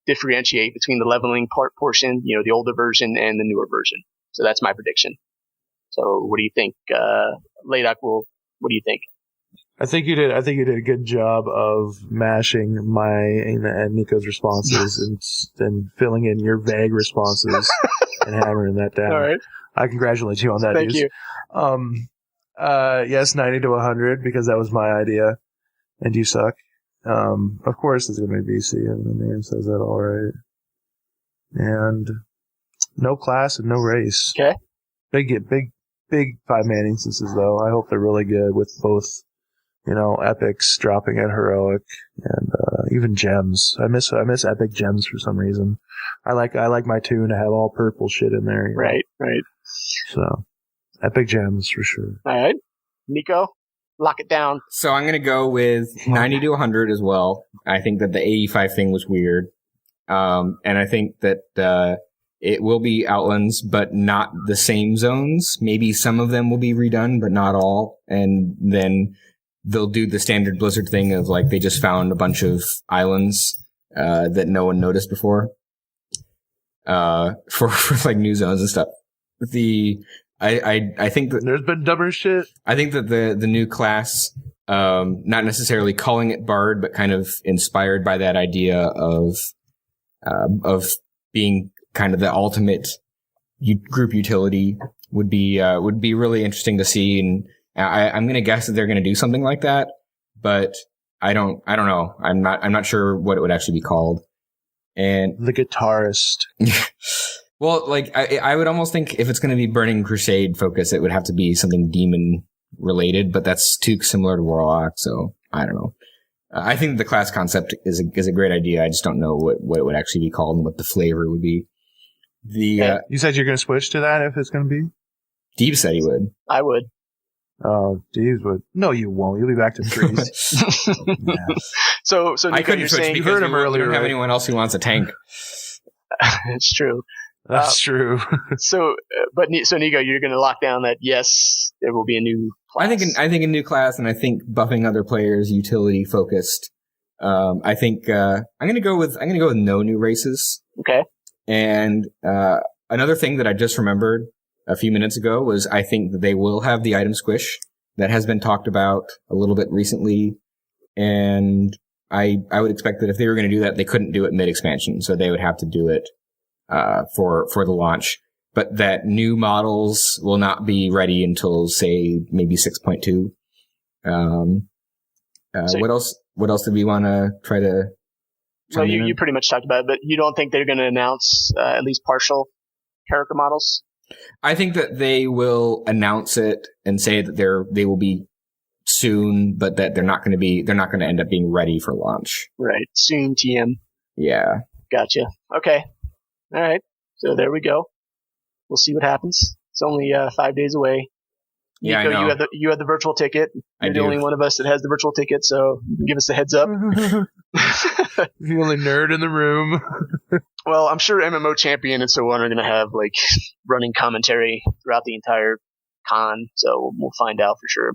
differentiate between the leveling portion, the older version and the newer version. So that's my prediction. So what do you think, Laydock? What do you think? I think you did a good job of mashing my and Nico's responses and filling in your vague responses and hammering that down. All right. I congratulate you on that. Thank you. Yes, 90 to 100, because that was my idea, and you suck. Of course it's going to be BC, and the name says that all right. And no class and no race. Okay. Big 5-man instances, though. I hope they're really good with both, epics dropping at heroic, and Even gems. I miss epic gems for some reason. I like my tune to have all purple shit in there. Right. So, epic gems for sure. All right. Nico, lock it down. So I'm going to go with 90 to 100 as well. I think that the 85 thing was weird. And I think that it will be Outlands, but not the same zones. Maybe some of them will be redone, but not all. And then they'll do the standard Blizzard thing of like they just found a bunch of islands that no one noticed before for like new zones and stuff. I think that there's been dumber shit. I think that the new class, not necessarily calling it Bard, but kind of inspired by that idea of being kind of the ultimate group utility would be really interesting to see. And I'm going to guess that they're going to do something like that, but I don't know. I'm not sure what it would actually be called. And the guitarist. Well, like I would almost think if it's going to be Burning Crusade focus, it would have to be something demon related, but that's too similar to Warlock. So I don't know. I think the class concept is a great idea. I just don't know what it would actually be called and what the flavor would be. You said you're going to switch to that if it's going to be? Deeb said he would. I would. Oh, Deeb would. No, you won't. You'll be back to trees. Yeah. So Nico, I couldn't you're switch saying because you heard him we earlier, don't have right? anyone else who wants a tank. It's true. That's true. So Nico, you're going to lock down that yes, there will be a new class. I think a new class, and I think buffing other players utility focused. I think I'm going to go with no new races. Okay. And another thing that I just remembered a few minutes ago was I think that they will have the item squish that has been talked about a little bit recently, and I would expect that if they were going to do that, they couldn't do it mid expansion, so they would have to do it for the launch. But that new models will not be ready until, say, maybe 6.2. What else did we want to try to? Well, you pretty much talked about it, but you don't think they're going to announce at least partial character models? I think that they will announce it and say that they will be soon, but that they're not going to end up being ready for launch. Right. Soon, TM. Yeah. Gotcha. Okay. All right. So there we go. We'll see what happens. It's only 5 days away. Yeah, Nico, I know. you have the virtual ticket. You're the do. only one of us that has the virtual ticket, so you can give us a heads up. The only nerd in the room. Well, I'm sure MMO Champion and so on are going to have like running commentary throughout the entire con, so we'll find out for sure.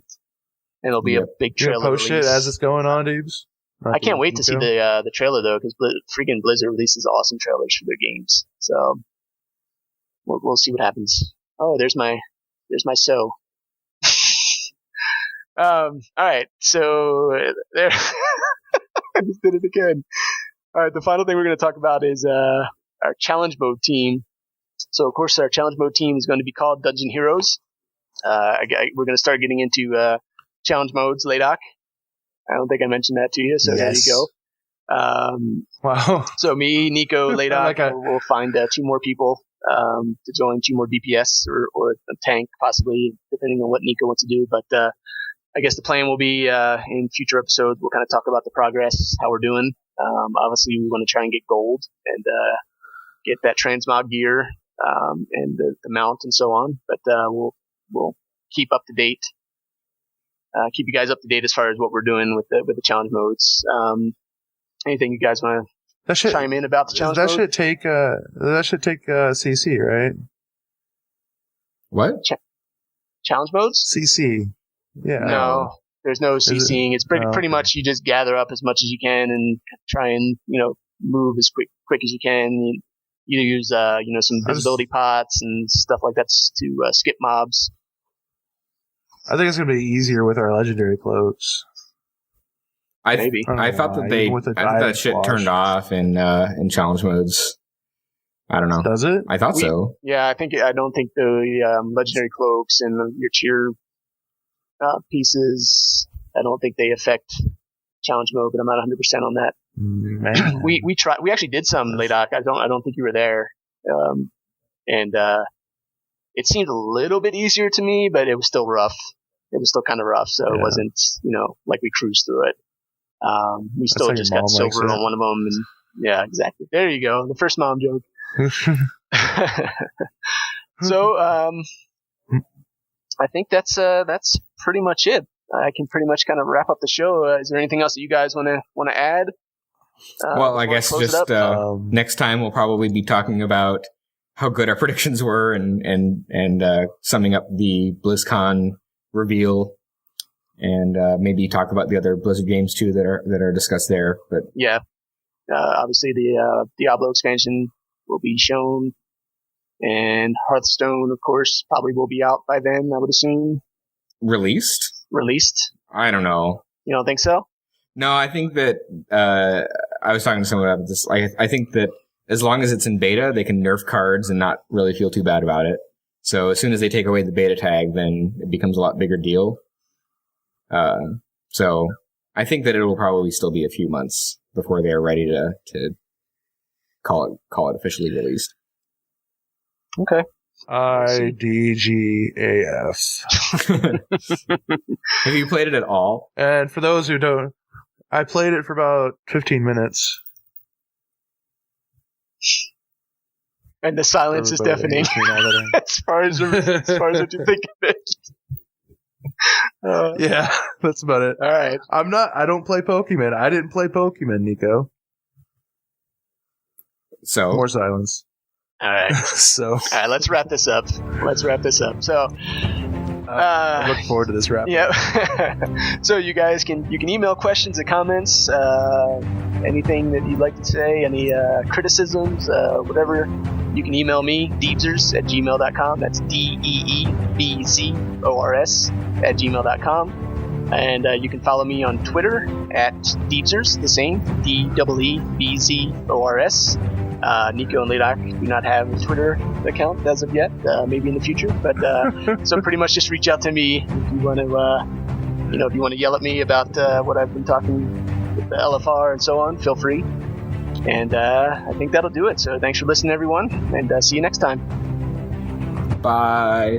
And it'll be a big You trailer post release. it as it's going on, Deebs? I can't wait to see the trailer though, because freaking Blizzard releases awesome trailers for their games. So we'll see what happens. Oh, there's my so. All right, so there. I just did it again. All right, the final thing we're going to talk about is our challenge mode team. So, of course, our challenge mode team is going to be called Dungeon Heroes. We're going to start getting into challenge modes, Ladok. I don't think I mentioned that to you, so Yes. There you go. Wow. So me, Nico, Ladok, we'll find 2 more people to join, 2 more DPS or a tank, possibly, depending on what Nico wants to do. But I guess the plan will be in future episodes, we'll kind of talk about the progress, how we're doing. Obviously, we want to try and get gold and get that transmog gear and the mount and so on. But we'll keep up to date. Keep you guys up to date as far as what we're doing with the challenge modes. Anything you guys want to chime in about the challenge that mode? should take CC, right? What? Challenge modes? CC. Yeah. No, there's no CCing. It's pretty okay. much you just gather up as much as you can and try and move as quick as you can. You use some visibility pots and stuff like that to skip mobs. I think it's gonna be easier with our legendary cloaks. Maybe. I thought that that shit turned off in challenge modes. I don't know. Does it? I thought so. Yeah, I don't think the legendary cloaks and your cheer pieces, I don't think they affect challenge mode, but I'm not 100% on that. Man. We tried. We actually did some, Ladok. I don't think you were there. And it seemed a little bit easier to me, but it was still rough. It was still kind of rough, so it wasn't, like we cruised through it. We still how just your got mom likes silver it. on one of them, and yeah, exactly. There you go, the first mom joke. So, I think that's pretty much it. I can pretty much kind of wrap up the show. Is there anything else that you guys want to add? Well, I guess close it just up? next time we'll probably be talking about how good our predictions were and summing up the BlizzCon reveal, and maybe talk about the other Blizzard games too that are discussed there. But Yeah, obviously the Diablo expansion will be shown, and Hearthstone, of course, probably will be out by then, I would assume. released? I don't know. You don't think so? No, I think that I was talking to someone about this. I think that as long as it's in beta, they can nerf cards and not really feel too bad about it. So as soon as they take away the beta tag, then it becomes a lot bigger deal. So I think that it will probably still be a few months before they are ready to call it officially released. Okay. IDGAF. Have you played it at all? And for those who don't, I played it for about 15 minutes. And the silence is deafening. as far as what you think of it. Yeah, that's about it. All right. I don't play Pokemon. I didn't play Pokemon, Nico. So More silence. All right. So All right, let's wrap this up. So, I look forward to this wrap. yeah. So you guys can email questions and comments, anything that you'd like to say, any criticisms, whatever. You can email me, deebzers@gmail.com. That's DEEBZORS@gmail.com. And you can follow me on Twitter @Deebzers, the same, DEEBZORS. Nico and Ladak do not have a Twitter account as of yet, maybe in the future. But so pretty much just reach out to me if you want to, if you want to yell at me about what I've been talking with the LFR and so on. Feel free. And I think that'll do it. So thanks for listening, everyone, and see you next time. bye.